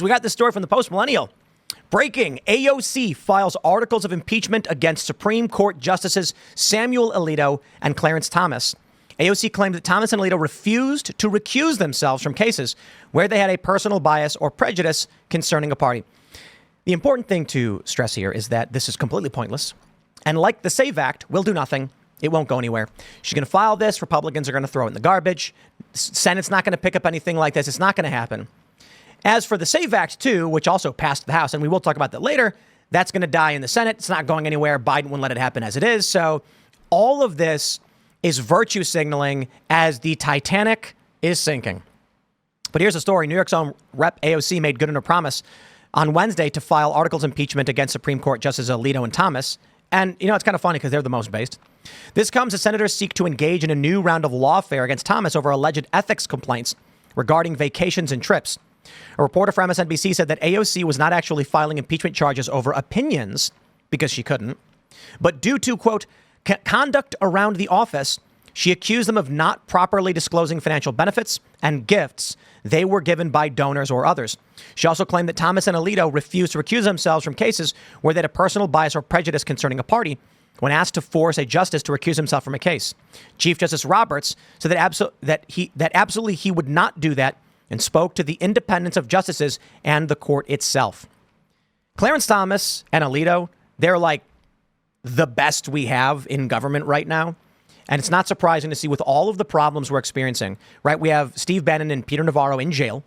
We got this story from the Post-Millennial. Breaking, AOC files articles of impeachment against Supreme Court Justices Samuel Alito and Clarence Thomas. AOC claimed that Thomas and Alito refused to recuse themselves from cases where they had a personal bias or prejudice concerning a party. The important thing to stress here is that this is completely pointless. And like the SAVE Act, will do nothing. It won't go anywhere. She's going to file this. Republicans are going to throw it in the garbage. Senate's not going to pick up anything like this. It's not going to happen. As for the SAVE Act 2, which also passed the House, and we will talk about that later, that's going to die in the Senate. It's not going anywhere. Biden wouldn't let it happen as it is. So all of this is virtue signaling as the Titanic is sinking. But here's the story. New York's own Rep. AOC made good on her promise on Wednesday to file articles of impeachment against Supreme Court Justices Alito and Thomas. And, it's kind of funny because they're the most based. This comes as senators seek to engage in a new round of lawfare against Thomas over alleged ethics complaints regarding vacations and trips. A reporter for MSNBC said that AOC was not actually filing impeachment charges over opinions because she couldn't, but due to, quote, conduct around the office, she accused them of not properly disclosing financial benefits and gifts they were given by donors or others. She also claimed that Thomas and Alito refused to recuse themselves from cases where they had a personal bias or prejudice concerning a party when asked to force a justice to recuse himself from a case. Chief Justice Roberts said that absolutely he would not do that and spoke to the independence of justices and the court itself. Clarence Thomas and Alito, they're like the best we have in government right now. And it's not surprising to see with all of the problems we're experiencing, right? We have Steve Bannon and Peter Navarro in jail,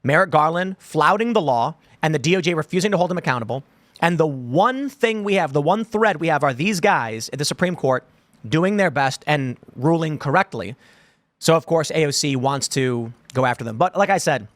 Merrick Garland flouting the law, and the DOJ refusing to hold him accountable. And the one thing we have, the one thread we have are these guys at the Supreme Court doing their best and ruling correctly. So, of course, AOC wants to go after them. But like I said,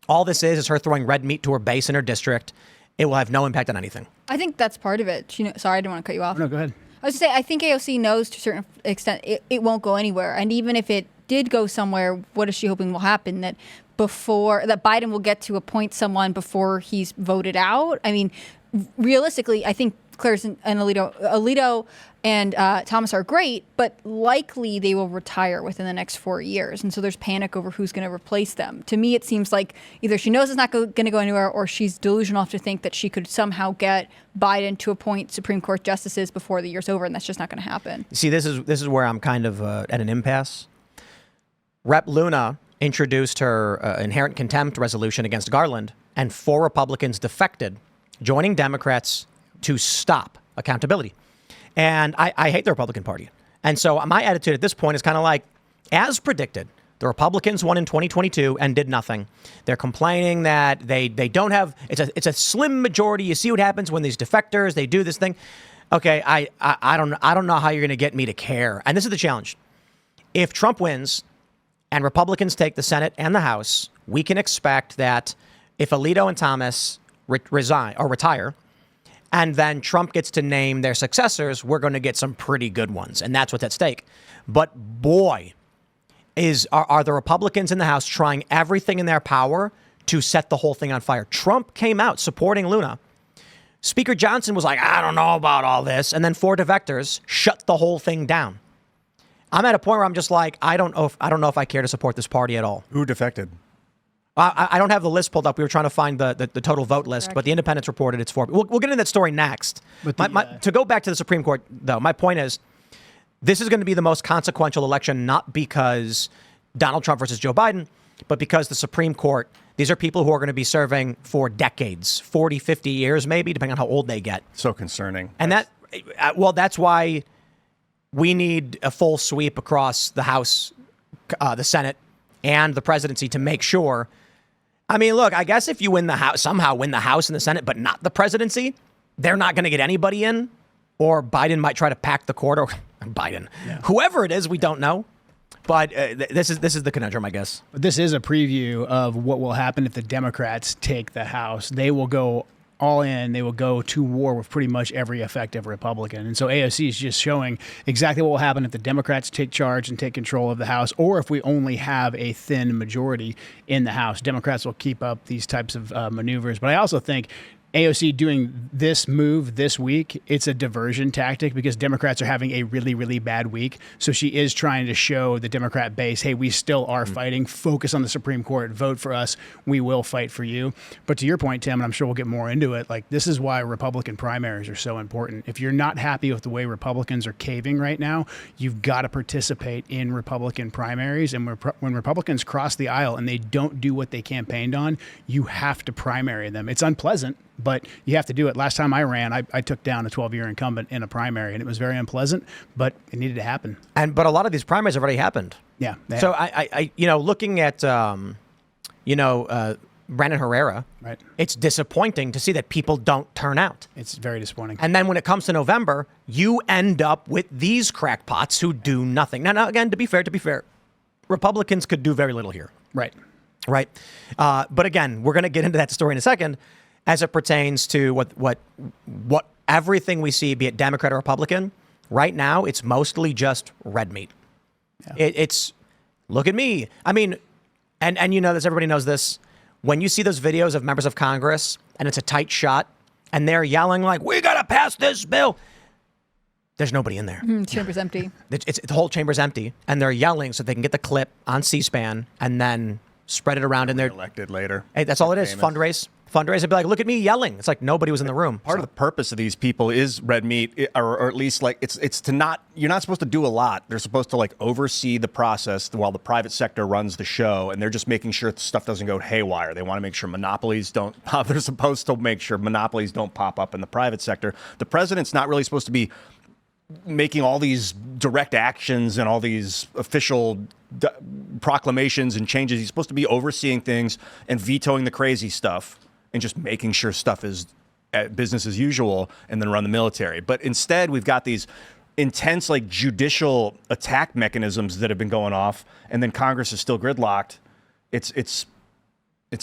all this is her throwing red meat to her base in her district. It will have no impact on anything. I think that's part of it. Sorry, I didn't want to cut you off. No, go ahead. I was going to say, I think AOC knows to a certain extent it won't go anywhere. And even if it did go somewhere, what is she hoping will happen? That Biden will get to appoint someone before he's voted out? I mean, realistically, I think Clarence and Alito and Thomas are great, but likely they will retire within the next 4 years. And so there's panic over who's going to replace them. To me, it seems like either she knows it's not going to go anywhere, or she's delusional enough to think that she could somehow get Biden to appoint Supreme Court justices before the year's over, and that's just not going to happen. See, this is where I'm kind of at an impasse. Rep. Luna introduced her inherent contempt resolution against Garland, and 4 Republicans defected, joining Democrats to stop accountability. And I hate the Republican Party. And so my attitude at this point is kind of like, as predicted, the Republicans won in 2022 and did nothing. They're complaining that they don't have, it's a slim majority. You see what happens when these defectors, they do this thing. Okay, I don't know how you're going to get me to care. And this is the challenge. If Trump wins and Republicans take the Senate and the House, we can expect that if Alito and Thomas resign or retire, and then Trump gets to name their successors, we're going to get some pretty good ones. And that's what's at stake. But boy, are the Republicans in the House trying everything in their power to set the whole thing on fire. Trump came out supporting Luna. Speaker Johnson was like, I don't know about all this. And then 4 defectors shut the whole thing down. I'm at a point where I'm just like, I don't know if I care to support this party at all. Who defected? I don't have the list pulled up. We were trying to find the total vote list, Correct. But the Independents reported it's 4. We'll get into that story next. But to go back to the Supreme Court, though, my point is this is going to be the most consequential election, not because Donald Trump versus Joe Biden, but because the Supreme Court, these are people who are going to be serving for decades, 40, 50 years, maybe, depending on how old they get. So concerning. And that's why we need a full sweep across the House, the Senate, and the presidency to make sure. I mean, look, I guess if you somehow win the House and the Senate, but not the presidency, they're not going to get anybody in, or Biden might try to pack the court, or Biden, whoever it is, we don't know. But this is the conundrum, I guess. But this is a preview of what will happen if the Democrats take the House. They will go all in. They will go to war with pretty much every effective Republican. And so AOC is just showing exactly what will happen if the Democrats take charge and take control of the House, or if we only have a thin majority in the House. Democrats will keep up these types of maneuvers. But I also think AOC doing this move this week, it's a diversion tactic because Democrats are having a really, really bad week. So she is trying to show the Democrat base, hey, we still are fighting. Focus on the Supreme Court. Vote for us. We will fight for you. But to your point, Tim, and I'm sure we'll get more into it, like this is why Republican primaries are so important. If you're not happy with the way Republicans are caving right now, you've got to participate in Republican primaries. And when Republicans cross the aisle and they don't do what they campaigned on, you have to primary them. It's unpleasant, but you have to do it. Last time I ran, I took down a 12-year incumbent in a primary, and it was very unpleasant, but it needed to happen. But a lot of these primaries have already happened. Yeah. So I looking at, Brandon Herrera, right. It's disappointing to see that people don't turn out. It's very disappointing. And then when it comes to November, you end up with these crackpots who do nothing. Now, again, to be fair, Republicans could do very little here. Right. But again, we're going to get into that story in a second as it pertains to what everything we see, be it Democrat or Republican. Right now, it's mostly just red meat. Yeah. It's look at me. I mean, and you know this, everybody knows this. When you see those videos of members of Congress and it's a tight shot and they're yelling like, we got to pass this bill. There's nobody in there. Chamber's empty. The whole chamber's empty and they're yelling so they can get the clip on C-SPAN and then spread it around in their elected later. Hey, that's all it is. Fundraise. And be like, look at me yelling. It's like nobody was in the room. Part of the purpose of these people is red meat, or at least like it's to not. You're not supposed to do a lot. They're supposed to like oversee the process while the private sector runs the show, and they're just making sure stuff doesn't go haywire. They want to make sure monopolies don't pop. They're supposed to make sure monopolies don't pop up in the private sector. The president's not really supposed to be making all these direct actions and all these official proclamations and changes. He's supposed to be overseeing things and vetoing the crazy stuff and just making sure stuff is business as usual and then run the military. But instead, we've got these intense like judicial attack mechanisms that have been going off, and then Congress is still gridlocked. It's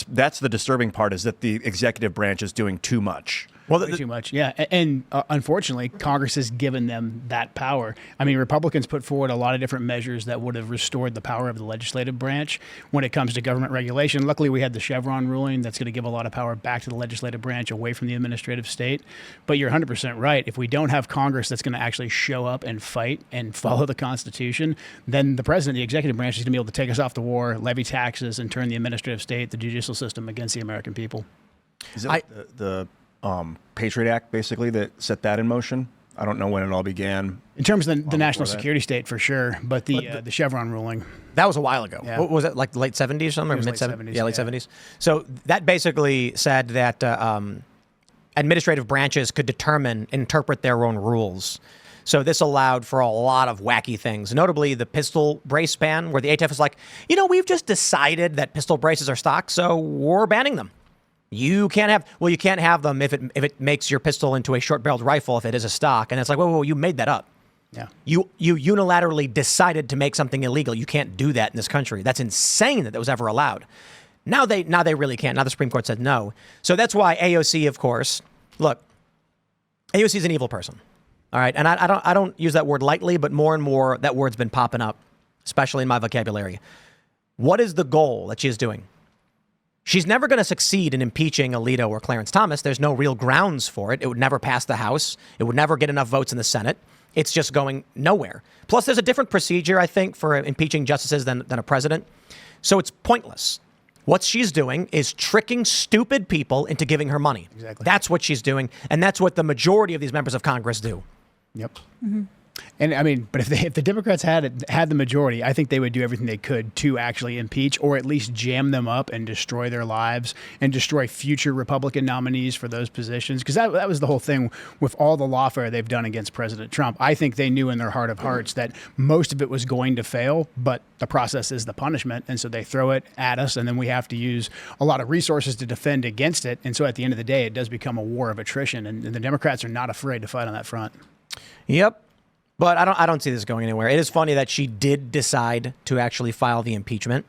that's the disturbing part, is that the executive branch is doing too much. Well, too much, yeah. And unfortunately, Congress has given them that power. I mean, Republicans put forward a lot of different measures that would have restored the power of the legislative branch when it comes to government regulation. Luckily, we had the Chevron ruling that's going to give a lot of power back to the legislative branch away from the administrative state. But you're 100% right. If we don't have Congress that's going to actually show up and fight and follow the Constitution, then the president, the executive branch, is going to be able to take us off the war, levy taxes, and turn the administrative state, the judicial system against the American people. Is it the Patriot Act, basically, that set that in motion? I don't know when it all began. In terms of the national security state, for sure, but the Chevron ruling. That was a while ago. Yeah. What was it, like the late 70s or something? Or late 70s. Yeah, late 70s. So that basically said that administrative branches could interpret their own rules. So this allowed for a lot of wacky things, notably the pistol brace ban, where the ATF is like, we've just decided that pistol braces are stock, so we're banning them. You can't have them if it makes your pistol into a short-barreled rifle if it is a stock. And it's like, whoa, you made that up. Yeah. You unilaterally decided to make something illegal. You can't do that in this country. That's insane that was ever allowed. Now they really can't. Now the Supreme Court said no. So that's why AOC, of course, look, AOC is an evil person. All right. And I don't use that word lightly, but more and more that word's been popping up, especially in my vocabulary. What is the goal that she is doing? She's never going to succeed in impeaching Alito or Clarence Thomas. There's no real grounds for it. It would never pass the House. It would never get enough votes in the Senate. It's just going nowhere. Plus, there's a different procedure, I think, for impeaching justices than a president. So it's pointless. What she's doing is tricking stupid people into giving her money. Exactly. That's what she's doing. And that's what the majority of these members of Congress do. Yep. Mm-hmm. And I mean, but if the Democrats had the majority, I think they would do everything they could to actually impeach or at least jam them up and destroy their lives and destroy future Republican nominees for those positions. Because that was the whole thing with all the lawfare they've done against President Trump. I think they knew in their heart of hearts that most of it was going to fail, but the process is the punishment. And so they throw it at us, and then we have to use a lot of resources to defend against it. And so at the end of the day, it does become a war of attrition. And the Democrats are not afraid to fight on that front. Yep. But I don't see this going anywhere. It is funny that she did decide to actually file the impeachment,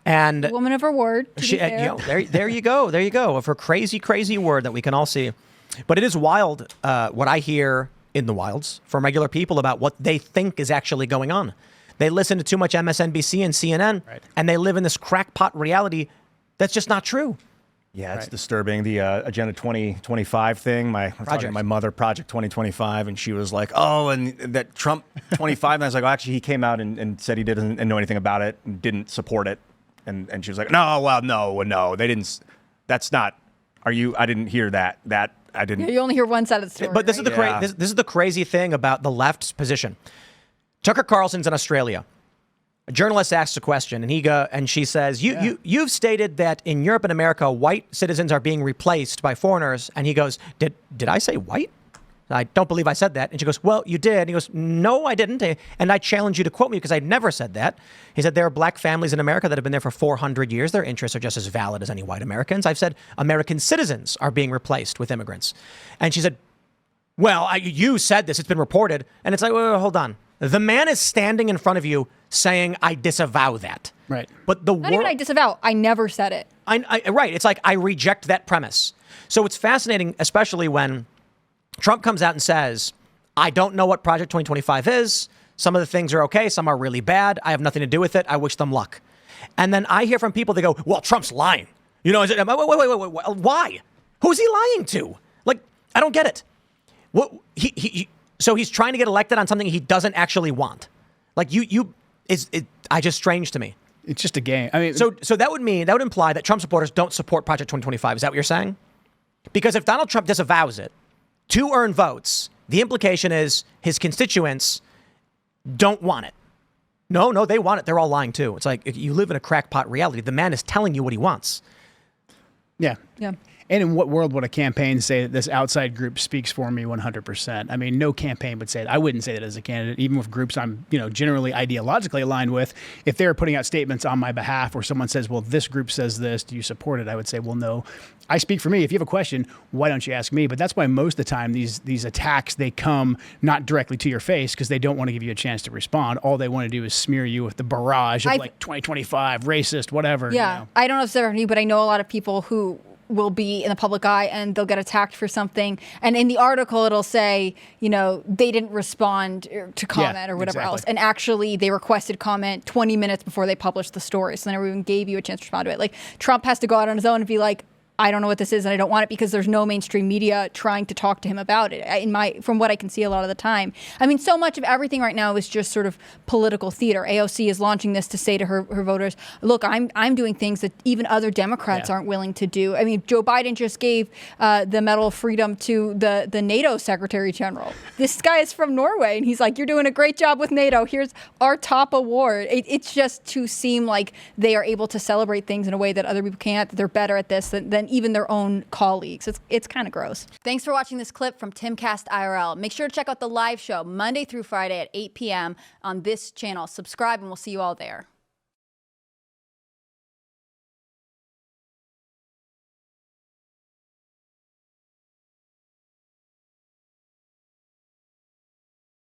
and woman of her word. There you go. Of her crazy word that we can all see. But it is wild what I hear in the wilds from regular people about what they think is actually going on. They listen to too much MSNBC and CNN, right, and they live in this crackpot reality that's just not true. Yeah, it's Right. disturbing. The Agenda 2025 thing. I was talking to my mother, Project 2025, and she was like, "Oh, and that Trump 25." And I was like, "Oh, actually, he came out and said he didn't know anything about it and didn't support it." And she was like, "No, well, no, they didn't. That's not. Are you? I didn't hear that. That I didn't." You only hear one side of the story. But this right? is the this is the crazy thing about the left's position. Tucker Carlson's in Australia. A journalist asks a question, and she says, "You've stated that in Europe and America, white citizens are being replaced by foreigners." And he goes, "Did I say white? I don't believe I said that." And she goes, "Well, you did." And he goes, "No, I didn't. And I challenge you to quote me because I never said that." He said, "There are black families in America that have been there for 400 years. Their interests are just as valid as any white Americans. I've said American citizens are being replaced with immigrants." And she said, "Well, you said this. It's been reported." And it's like, well, hold on. The man is standing in front of you saying, "I disavow that." Right. But the Not even I disavow. I never said it. right. It's like I reject that premise. So it's fascinating, especially when Trump comes out and says, "I don't know what Project 2025 is. Some of the things are okay. Some are really bad. I have nothing to do with it. I wish them luck." And then I hear from people, they go, "Well, Trump's lying." You know, wait. Why? Who's he lying to? Like, I don't get it. What so he's trying to get elected on something he doesn't actually want. Like just strange to me. It's just a game. I mean, So that would imply that Trump supporters don't support Project 2025. Is that what you're saying? Because if Donald Trump disavows it to earn votes, the implication is his constituents don't want it. No, they want it. They're all lying too. It's like you live in a crackpot reality. The man is telling you what he wants. yeah. Yeah. And in what world would a campaign say that this outside group speaks for me 100%? I mean, no campaign would say that. I wouldn't say that as a candidate, even with groups I'm, generally ideologically aligned with. If they're putting out statements on my behalf or someone says, "Well, this group says this, do you support it?" I would say, "Well, no. I speak for me. If you have a question, why don't you ask me?" But that's why most of the time these attacks, they come not directly to your face because they don't want to give you a chance to respond. All they want to do is smear you with the barrage of 2025, racist, whatever. Yeah. I don't know if it's ever new, but I know a lot of people who will be in the public eye and they'll get attacked for something. And in the article, it'll say, they didn't respond to comment or whatever else. And actually, they requested comment 20 minutes before they published the story. So they never even gave you a chance to respond to it. Like, Trump has to go out on his own and be like, "I don't know what this is and I don't want it," because there's no mainstream media trying to talk to him about it. From what I can see a lot of the time. I mean, so much of everything right now is just sort of political theater. AOC is launching this to say to her voters, "Look, I'm doing things that even other Democrats aren't willing to do." I mean, Joe Biden just gave the Medal of Freedom to the NATO Secretary General. This guy is from Norway and he's like, "You're doing a great job with NATO. Here's our top award." It's just to seem like they are able to celebrate things in a way that other people can't, that they're better at this than even their own colleagues. It's kind of gross. Thanks for watching this clip from Timcast IRL. Make sure to check out the live show Monday through Friday at 8 p.m. on this channel. Subscribe and we'll see you all there.